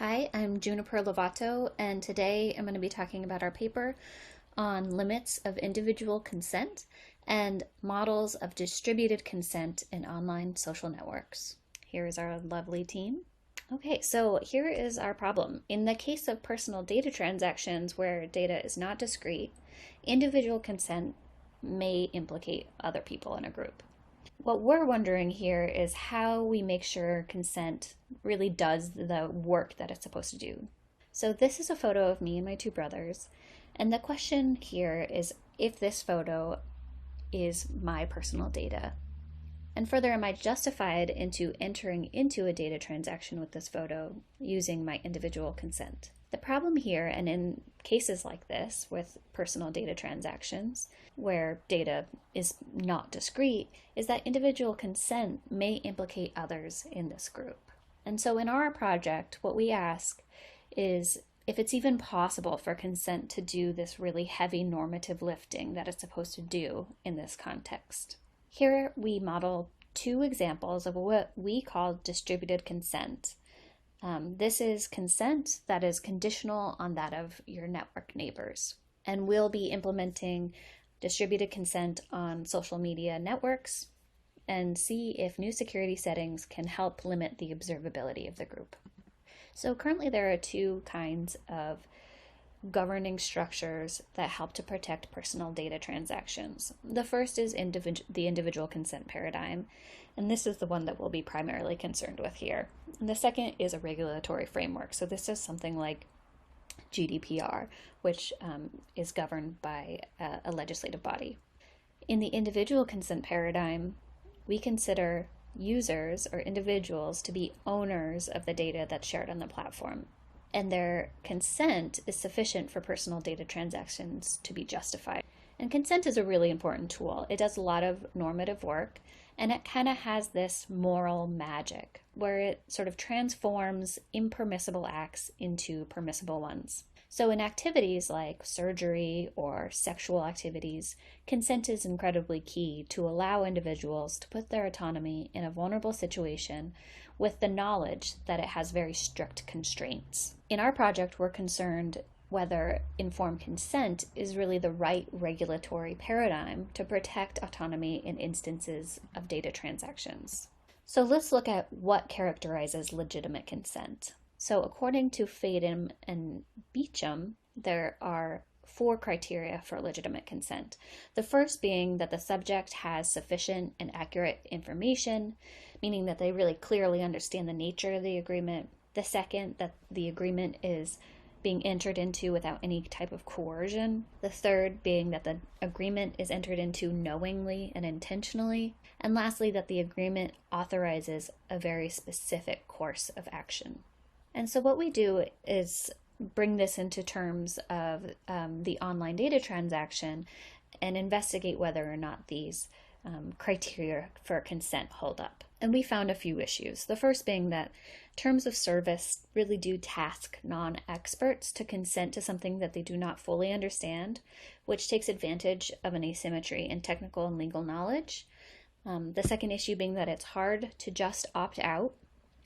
Hi, I'm Juniper Lovato, and today I'm going to be talking about our paper on limits of individual consent and models of distributed consent in online social networks. Here is our lovely team. Okay, so here is our problem. In the case of personal data transactions where data is not discrete, individual consent may implicate other people in a group. What we're wondering here is how we make sure consent really does the work that it's supposed to do. So this is a photo of me and my two brothers, and the question here is if this photo is my personal data. And further, am I justified into entering into a data transaction with this photo using my individual consent? The problem here, and in cases like this with personal data transactions, where data is not discrete, is that individual consent may implicate others in this group. And so in our project, what we ask is if it's even possible for consent to do this really heavy normative lifting that it's supposed to do in this context. Here we model two examples of what we call distributed consent. This is consent that is conditional on that of your network neighbors. And we'll be implementing distributed consent on social media networks and see if new security settings can help limit the observability of the group. So currently there are two kinds of governing structures that help to protect personal data transactions. The first is the individual consent paradigm, and this is the one that we'll be primarily concerned with here. And the second is a regulatory framework. So this is something like GDPR, which is governed by a legislative body. In the individual consent paradigm, we consider users or individuals to be owners of the data that's shared on the platform, and their consent is sufficient for personal data transactions to be justified. And consent is a really important tool. It does a lot of normative work, and it kind of has this moral magic where it sort of transforms impermissible acts into permissible ones. So in activities like surgery or sexual activities, consent is incredibly key to allow individuals to put their autonomy in a vulnerable situation with the knowledge that it has very strict constraints. In our project, we're concerned whether informed consent is really the right regulatory paradigm to protect autonomy in instances of data transactions. So let's look at what characterizes legitimate consent. So according to Fadem and Beecham, there are 4 criteria for legitimate consent. The first being that the subject has sufficient and accurate information, meaning that they really clearly understand the nature of the agreement. The second, that the agreement is being entered into without any type of coercion. The third being that the agreement is entered into knowingly and intentionally. And lastly, that the agreement authorizes a very specific course of action. And so what we do is bring this into terms of the online data transaction and investigate whether or not these criteria for consent hold up. And we found a few issues. The first being that terms of service really do task non-experts to consent to something that they do not fully understand, which takes advantage of an asymmetry in technical and legal knowledge. The second issue being that it's hard to just opt out.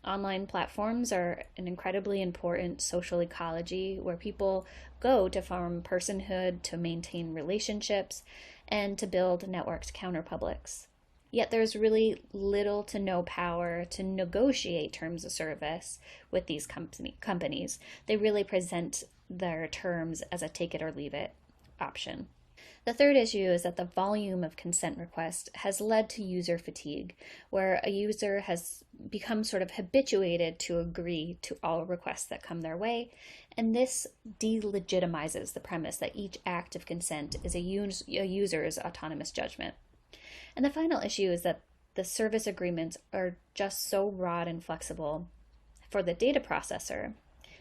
Online platforms are an incredibly important social ecology where people go to form personhood, to maintain relationships, and to build networked counterpublics. Yet there's really little to no power to negotiate terms of service with these companies. They really present their terms as a take it or leave it option. The third issue is that the volume of consent requests has led to user fatigue, where a user has become sort of habituated to agree to all requests that come their way, and this delegitimizes the premise that each act of consent is a user's autonomous judgment. And the final issue is that the service agreements are just so broad and flexible for the data processor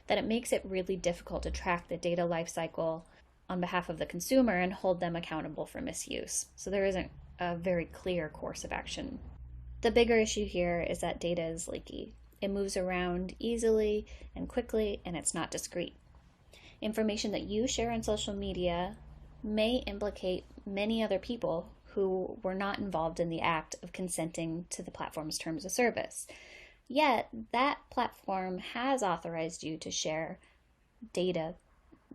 that it makes it really difficult to track the data lifecycle on behalf of the consumer and hold them accountable for misuse. So there isn't a very clear course of action. The bigger issue here is that data is leaky. It moves around easily and quickly, and it's not discrete. Information that you share on social media may implicate many other people who were not involved in the act of consenting to the platform's terms of service. Yet that platform has authorized you to share data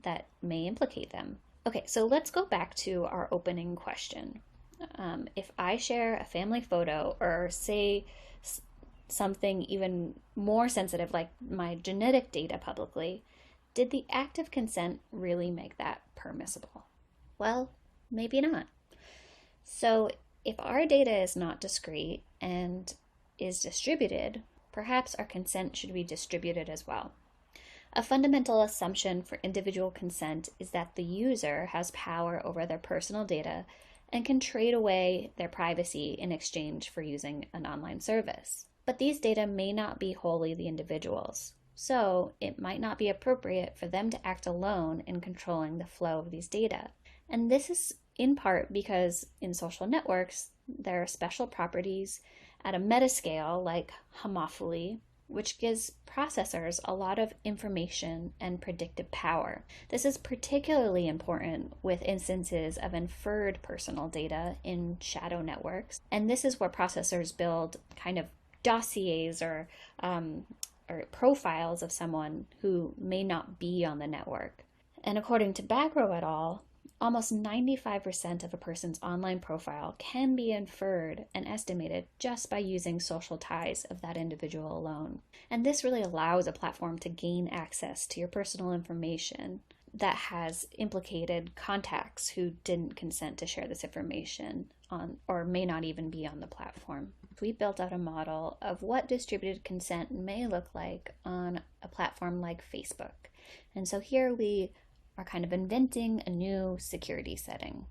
that may implicate them. Okay, so let's go back to our opening question. If I share a family photo or say something even more sensitive like my genetic data publicly, did the act of consent really make that permissible? Well, maybe not. So if our data is not discrete and is distributed, perhaps our consent should be distributed as well. A fundamental assumption for individual consent is that the user has power over their personal data and can trade away their privacy in exchange for using an online service. But these data may not be wholly the individual's, so it might not be appropriate for them to act alone in controlling the flow of these data. And this is in part because in social networks, there are special properties at a metascale like homophily, which gives processors a lot of information and predictive power. This is particularly important with instances of inferred personal data in shadow networks, and this is where processors build kind of dossiers or profiles of someone who may not be on the network. And according to Bagro et al., almost 95% of a person's online profile can be inferred and estimated just by using social ties of that individual alone. And this really allows a platform to gain access to your personal information that has implicated contacts who didn't consent to share this information on, or may not even be on the platform. We built out a model of what distributed consent may look like on a platform like Facebook. And so here we are kind of inventing a new security setting.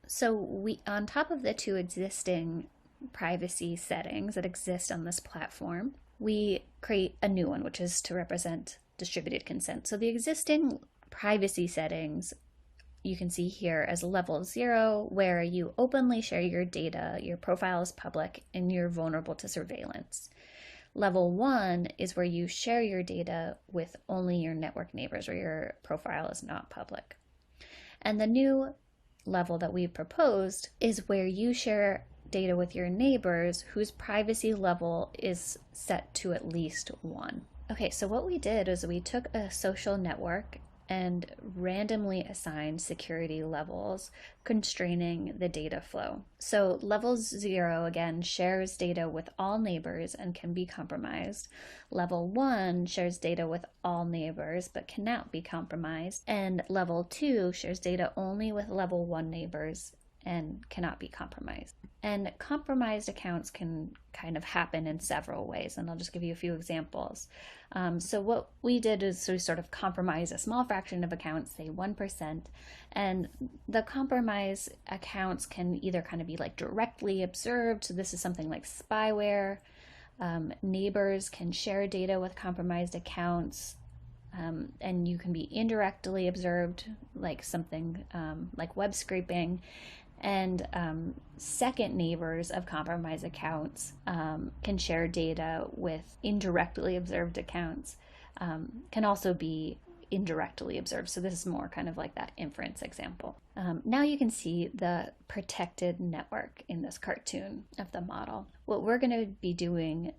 So we, on top of the two existing privacy settings that exist on this platform, we create a new one, which is to represent distributed consent. So the existing privacy settings you can see here as level 0, where you openly share your data, your profile is public, and you're vulnerable to surveillance. Level 1 is where you share your data with only your network neighbors, where your profile is not public. And the new level that we proposed is where you share data with your neighbors whose privacy level is set to at least 1. Okay, so what we did is we took a social network and randomly assigned security levels constraining the data flow. So level 0, again, shares data with all neighbors and can be compromised. Level 1 shares data with all neighbors but cannot be compromised. And level 2 shares data only with level 1 neighbors and cannot be compromised. And compromised accounts can kind of happen in several ways, and I'll just give you a few examples. So what we did is we sort of compromise a small fraction of accounts, say 1%, and the compromise accounts can either kind of be like directly observed, so this is something like spyware. Neighbors can share data with compromised accounts, and you can be indirectly observed, like something like web scraping. And second neighbors of compromised accounts can share data with indirectly observed accounts, can also be indirectly observed. So this is more kind of like that inference example. Now you can see the protected network in this cartoon of the model. What we're going to be doing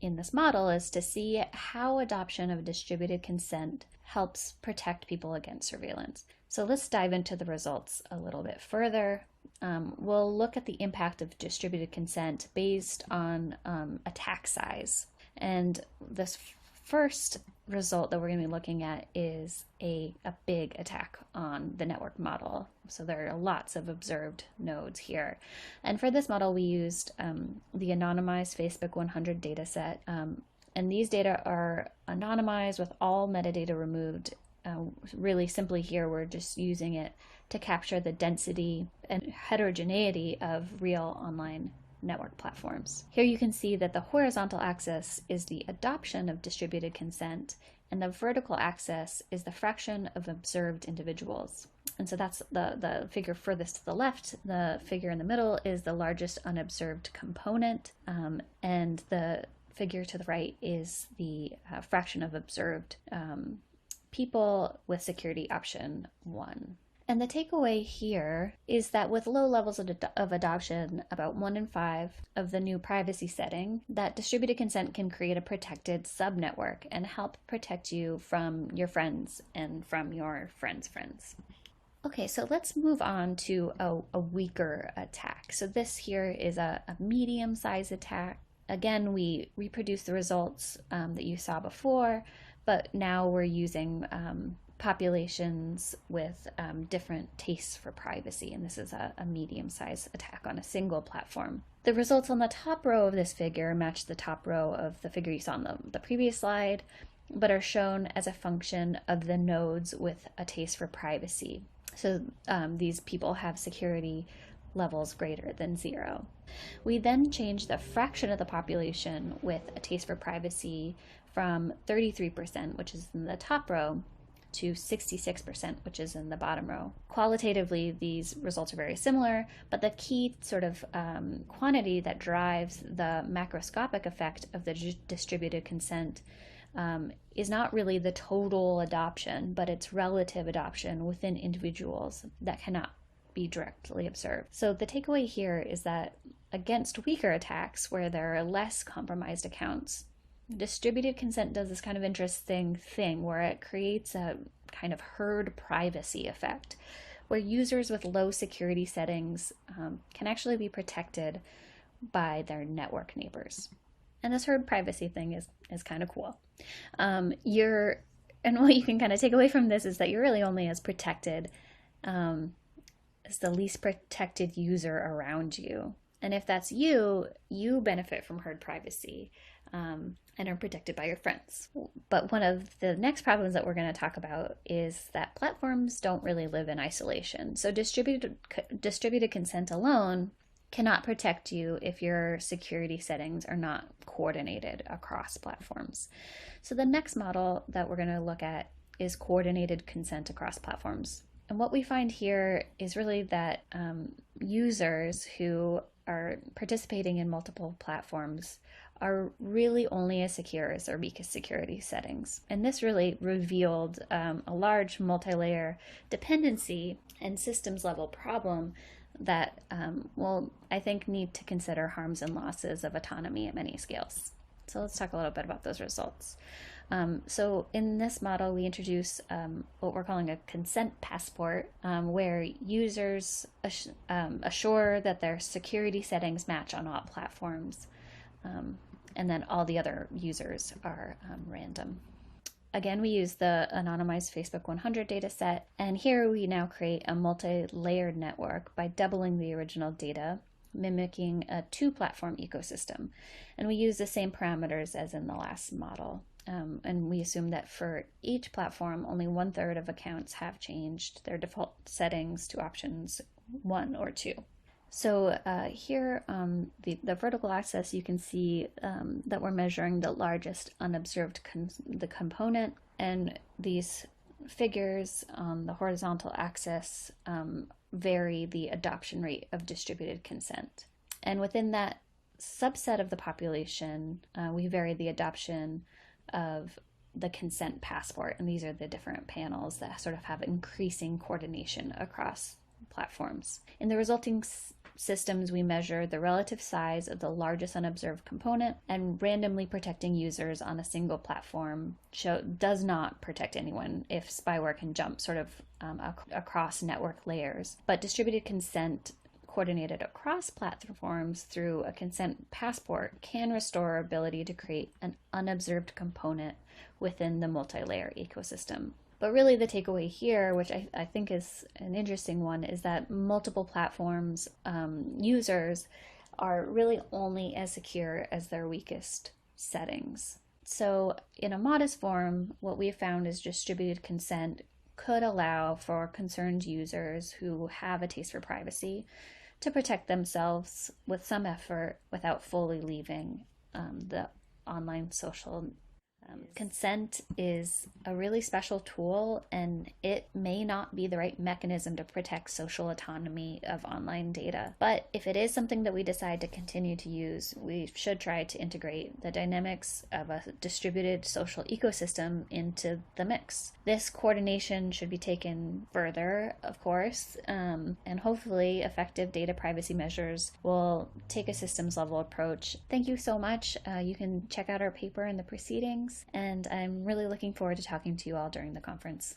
in this model is to see how adoption of distributed consent helps protect people against surveillance. So let's dive into the results a little bit further. We'll look at the impact of distributed consent based on attack size. And this first result that we're going to be looking at is a big attack on the network model. So there are lots of observed nodes here. And for this model, we used the anonymized Facebook 100 dataset. And these data are anonymized with all metadata removed. Really simply here, we're just using it to capture the density and heterogeneity of real online network platforms. Here you can see that the horizontal axis is the adoption of distributed consent, and the vertical axis is the fraction of observed individuals. And so that's the figure furthest to the left. The figure in the middle is the largest unobserved component, and the figure to the right is the fraction of observed people with security option 1. And the takeaway here is that with low levels of adoption, about 1 in 5 of the new privacy setting, that distributed consent can create a protected subnetwork and help protect you from your friends and from your friends' friends. Okay, so let's move on to a weaker attack. So this here is a medium-sized attack. Again, we reproduce the results that you saw before, but now we're using populations with different tastes for privacy, and this is a medium-sized attack on a single platform. The results on the top row of this figure match the top row of the figure you saw on the previous slide, but are shown as a function of the nodes with a taste for privacy. So these people have security levels greater than 0. We then change the fraction of the population with a taste for privacy from 33%, which is in the top row, to 66%, which is in the bottom row. Qualitatively, these results are very similar, but the key sort of quantity that drives the macroscopic effect of the distributed consent is not really the total adoption, but it's relative adoption within individuals that cannot be directly observed. So the takeaway here is that against weaker attacks where there are less compromised accounts, distributed consent does this kind of interesting thing where it creates a kind of herd privacy effect, where users with low security settings can actually be protected by their network neighbors. And this herd privacy thing is kind of cool. And what you can kind of take away from this is that you're really only as protected as the least protected user around you. And if that's you, you benefit from herd privacy and are protected by your friends. But one of the next problems that we're going to talk about is that platforms don't really live in isolation. So distributed consent alone cannot protect you if your security settings are not coordinated across platforms. So the next model that we're going to look at is coordinated consent across platforms. And what we find here is really that users who are participating in multiple platforms are really only as secure as their weakest security settings. And this really revealed a large multi-layer dependency and systems level problem that will, I think, need to consider harms and losses of autonomy at many scales. So let's talk a little bit about those results. So in this model, we introduce what we're calling a consent passport, where users assure that their security settings match on all platforms, and then all the other users are random. Again, we use the anonymized Facebook 100 data set, and here we now create a multi-layered network by doubling the original data, mimicking a two-platform ecosystem. And we use the same parameters as in the last model. And we assume that for each platform, only 1/3 of accounts have changed their default settings to options 1 or 2. So here on the vertical axis, you can see that we're measuring the largest unobserved the component, and these figures on the horizontal axis vary the adoption rate of distributed consent. And within that subset of the population, we vary the adoption of the consent passport, and these are the different panels that sort of have increasing coordination across platforms. In the resulting systems, we measure the relative size of the largest unobserved component, and randomly protecting users on a single platform does not protect anyone if spyware can jump sort of across network layers. But distributed consent coordinated across platforms through a consent passport can restore our ability to create an unobserved component within the multi-layer ecosystem. But really the takeaway here, which I think is an interesting one, is that multiple platforms users are really only as secure as their weakest settings. So in a modest form, what we have found is distributed consent could allow for concerned users who have a taste for privacy to protect themselves with some effort without fully leaving the online social Consent is a really special tool, and it may not be the right mechanism to protect social autonomy of online data. But if it is something that we decide to continue to use, we should try to integrate the dynamics of a distributed social ecosystem into the mix. This coordination should be taken further, of course, and hopefully effective data privacy measures will take a systems level approach. Thank you so much. You can check out our paper in the proceedings, and I'm really looking forward to talking to you all during the conference.